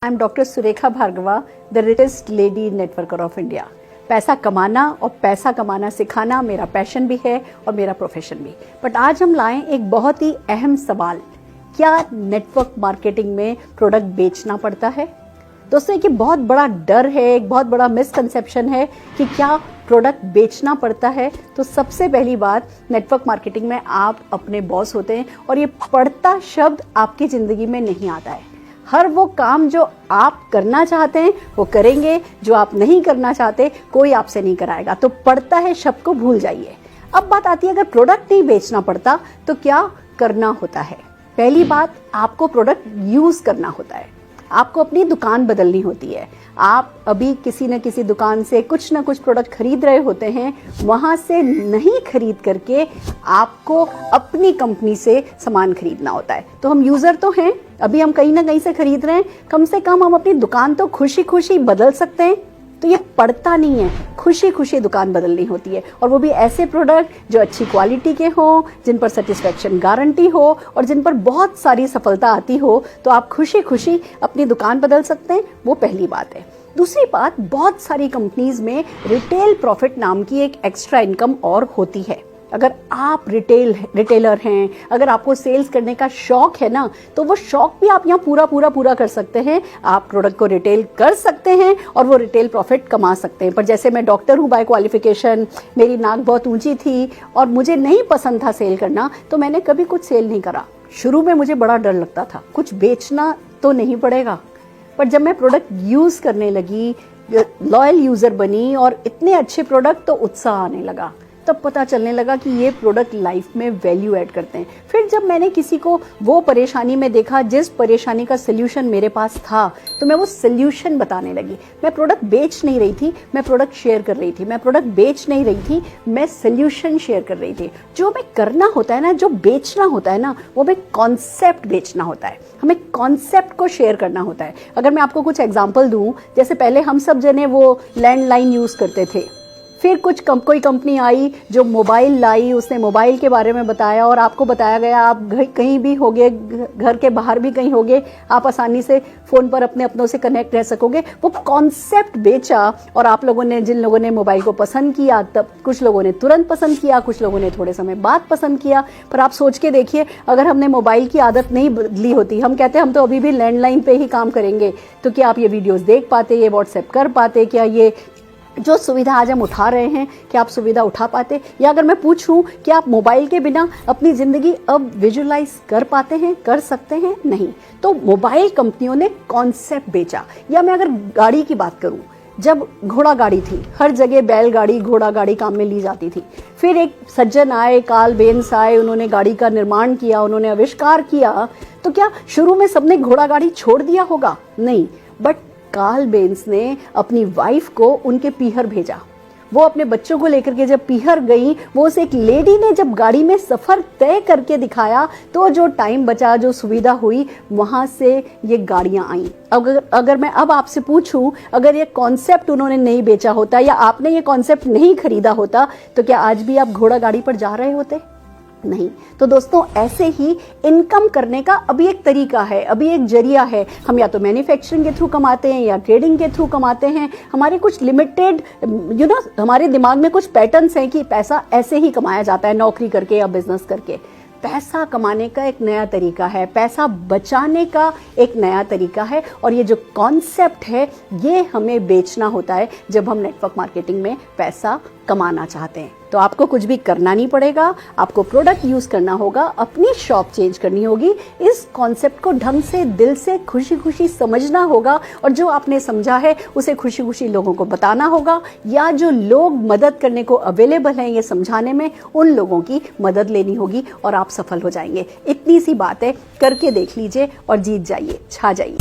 I am doctor Surekha Bhargava, the richest lady networker of India. पैसा कमाना और पैसा कमाना सिखाना मेरा पैशन भी है और मेरा प्रोफेशन भी। बट आज हम लाएं एक बहुत ही अहम सवाल, क्या नेटवर्क मार्केटिंग में प्रोडक्ट बेचना पड़ता है? दोस्तों, एक बहुत बड़ा डर है, एक बहुत बड़ा मिसकंसेप्शन है कि क्या प्रोडक्ट बेचना पड़ता है। तो सबसे पहली बात, नेटवर्क मार्केटिंग में आप अपने बॉस होते हैं और ये पड़ता शब्द आपकी जिंदगी में नहीं आता है। हर वो काम जो आप करना चाहते हैं वो करेंगे, जो आप नहीं करना चाहते कोई आपसे नहीं कराएगा। तो पड़ता है शब्द को भूल जाइए। अब बात आती है, अगर प्रोडक्ट नहीं बेचना पड़ता तो क्या करना होता है? पहली बात, आपको प्रोडक्ट यूज करना होता है। आपको अपनी दुकान बदलनी होती है। आप अभी किसी न किसी दुकान से कुछ ना कुछ प्रोडक्ट खरीद रहे होते हैं, वहां से नहीं खरीद करके आपको अपनी कंपनी से सामान खरीदना होता है। तो हम यूजर तो हैं, अभी हम कहीं ना कहीं से खरीद रहे हैं, कम से कम हम अपनी दुकान तो खुशी खुशी बदल सकते हैं। तो ये पड़ता नहीं है, खुशी खुशी दुकान बदलनी होती है, और वो भी ऐसे प्रोडक्ट जो अच्छी क्वालिटी के हों, जिन पर सेटिस्फेक्शन गारंटी हो और जिन पर बहुत सारी सफलता आती हो, तो आप खुशी खुशी अपनी दुकान बदल सकते हैं। वो पहली बात है। दूसरी बात, बहुत सारी कंपनीज में रिटेल प्रॉफिट नाम की एक एक्स्ट्रा इनकम और होती है। अगर आप रिटेलर हैं, अगर आपको सेल्स करने का शौक है ना, तो वो शौक भी आप यहाँ पूरा कर सकते हैं। आप प्रोडक्ट को रिटेल कर सकते हैं और वो रिटेल प्रॉफिट कमा सकते हैं। पर जैसे मैं डॉक्टर हूँ बाय क्वालिफिकेशन, मेरी नाक बहुत ऊंची थी और मुझे नहीं पसंद था सेल करना, तो मैंने कभी कुछ सेल नहीं करा। शुरू में मुझे बड़ा डर लगता था, कुछ बेचना तो नहीं पड़ेगा। पर जब मैं प्रोडक्ट यूज करने लगी, लॉयल यूजर बनी और इतने अच्छे प्रोडक्ट, तो उत्साह आने लगा। तब पता चलने लगा कि ये प्रोडक्ट लाइफ में वैल्यू ऐड करते हैं। फिर जब मैंने किसी को वो परेशानी में देखा जिस परेशानी का सल्यूशन मेरे पास था, तो मैं वो सल्यूशन बताने लगी। मैं प्रोडक्ट बेच नहीं रही थी, मैं प्रोडक्ट शेयर कर रही थी। मैं प्रोडक्ट बेच नहीं रही थी, मैं सल्यूशन शेयर कर रही थी। जो हमें करना होता है ना, जो बेचना होता है ना, वो हमें कॉन्सेप्ट बेचना होता है। हमें कॉन्सेप्ट को शेयर करना होता है। अगर मैं आपको कुछ एग्जाम्पल दूं, जैसे पहले हम सब जने वो लैंडलाइन यूज करते थे, फिर कोई कंपनी आई जो मोबाइल लाई, उसने मोबाइल के बारे में बताया और आपको बताया गया आप कहीं भी होगे, घर के बाहर भी कहीं होगे, आप आसानी से फोन पर अपनों से कनेक्ट रह सकोगे। वो कॉन्सेप्ट बेचा और आप लोगों ने, जिन लोगों ने मोबाइल को पसंद किया, तब कुछ लोगों ने तुरंत पसंद किया, कुछ लोगों ने थोड़े समय बाद पसंद किया। पर आप सोच के देखिए, अगर हमने मोबाइल की आदत नहीं बदली होती, हम कहते हैं हम तो अभी भी लैंडलाइन पे ही काम करेंगे, तो क्या आप ये वीडियोस देख पाते, ये व्हाट्सएप कर पाते, क्या ये जो सुविधा आज हम उठा रहे हैं, क्या आप सुविधा उठा पाते? या अगर मैं पूछूं कि आप मोबाइल के बिना अपनी जिंदगी अब विजुअलाइज कर पाते हैं, कर सकते हैं? नहीं। तो मोबाइल कंपनियों ने कॉन्सेप्ट बेचा। या मैं अगर गाड़ी की बात करूं, जब घोड़ा गाड़ी थी, हर जगह बैलगाड़ी, घोड़ा गाड़ी काम में ली जाती थी। फिर एक सज्जन आए, कार्ल बेंस आए, उन्होंने गाड़ी का निर्माण किया, उन्होंने आविष्कार किया। तो क्या शुरू में सबने घोड़ा गाड़ी छोड़ दिया होगा? नहीं। बट कार्ल बेंस ने अपनी वाइफ को उनके पीहर भेजा। वो अपने बच्चों को लेकर के जब पीहर गई, वो उसे एक लेडी ने जब गाड़ी में सफर तय करके दिखाया, तो जो टाइम बचा, जो सुविधा हुई, वहां से ये गाड़ियां आई। अगर मैं अब आपसे पूछूं, अगर ये कॉन्सेप्ट उन्होंने नहीं बेचा होता या आपने ये कॉन्सेप्ट नहीं खरीदा होता, तो क्या आज भी आप घोड़ा गाड़ी पर जा रहे होते? नहीं। तो दोस्तों, ऐसे ही इनकम करने का अभी एक तरीका है, अभी एक जरिया है। हम या तो मैन्युफैक्चरिंग के थ्रू कमाते हैं या ट्रेडिंग के थ्रू कमाते हैं। हमारे कुछ लिमिटेड हमारे दिमाग में कुछ पैटर्न्स हैं कि पैसा ऐसे ही कमाया जाता है, नौकरी करके या बिजनेस करके। पैसा कमाने का एक नया तरीका है, पैसा बचाने का एक नया तरीका है, और ये जो कॉन्सेप्ट है, ये हमें बेचना होता है जब हम नेटवर्क मार्केटिंग में पैसा कमाना चाहते हैं। तो आपको कुछ भी करना नहीं पड़ेगा, आपको प्रोडक्ट यूज करना होगा, अपनी शॉप चेंज करनी होगी, इस कॉन्सेप्ट को ढंग से, दिल से, खुशी खुशी समझना होगा, और जो आपने समझा है उसे खुशी खुशी लोगों को बताना होगा, या जो लोग मदद करने को अवेलेबल हैं ये समझाने में, उन लोगों की मदद लेनी होगी और आप सफल हो जाएंगे। इतनी सी बात है, करके देख लीजिए और जीत जाइए, छा जाइए।